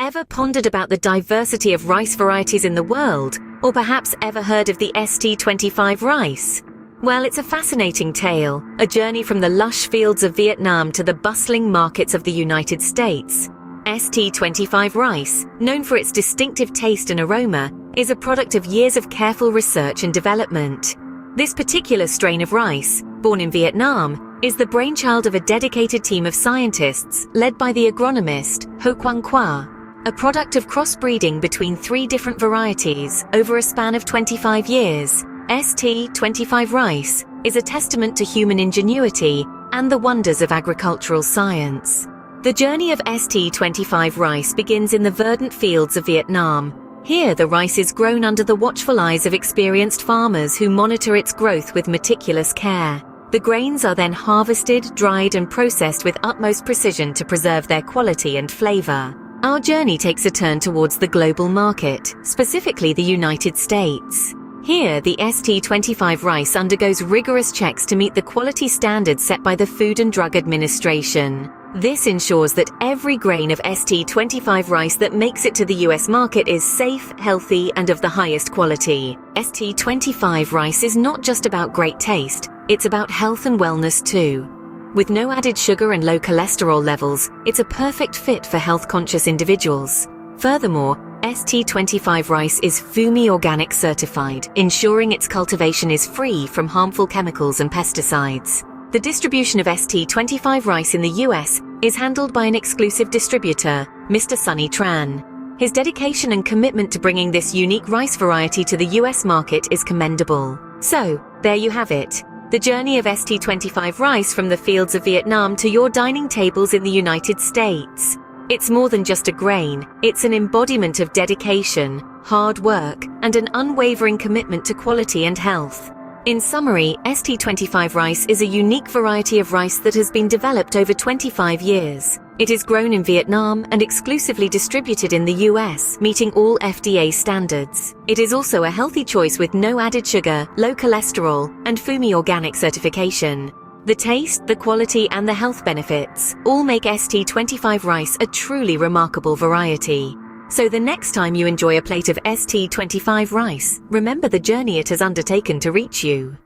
Ever pondered about the diversity of rice varieties in the world, or perhaps ever heard of the ST25 rice? Well, it's a fascinating tale, a journey from the lush fields of Vietnam to the bustling markets of the United States. ST25 rice, known for its distinctive taste and aroma, is a product of years of careful research and development. This particular strain of rice, born in Vietnam, is the brainchild of a dedicated team of scientists led by the agronomist Ho Quang Qua, a product of crossbreeding between 3 different varieties over a span of 25 years. ST25 rice is a testament to human ingenuity and the wonders of agricultural science. The journey of ST25 rice begins in the verdant fields of Vietnam. Here, the rice is grown under the watchful eyes of experienced farmers who monitor its growth with meticulous care. The grains are then harvested, dried, and processed with utmost precision to preserve their quality and flavor. Our journey takes a turn towards the global market, specifically the United States. Here, the ST25 rice undergoes rigorous checks to meet the quality standards set by the Food and Drug Administration. This ensures that every grain of ST25 rice that makes it to the US market is safe, healthy, and of the highest quality. ST25 rice is not just about great taste, it's about health and wellness too. With no added sugar and low cholesterol levels, it's a perfect fit for health-conscious individuals. Furthermore, ST25 rice is FUMI Organic certified, ensuring its cultivation is free from harmful chemicals and pesticides. The distribution of ST25 rice in the US is handled by an exclusive distributor, Mr. Sunny Tran. His dedication and commitment to bringing this unique rice variety to the US market is commendable. So, there you have it. The journey of ST25 rice from the fields of Vietnam to your dining tables in the United States. It's more than just a grain, it's an embodiment of dedication, hard work, and an unwavering commitment to quality and health. In summary, ST25 rice is a unique variety of rice that has been developed over 25 years. It is grown in Vietnam and exclusively distributed in the US, meeting all FDA standards. It is also a healthy choice with no added sugar, low cholesterol, and FUMI Organic certification. The taste, the quality, and the health benefits all make ST25 rice a truly remarkable variety. So the next time you enjoy a plate of ST25 rice, remember the journey it has undertaken to reach you.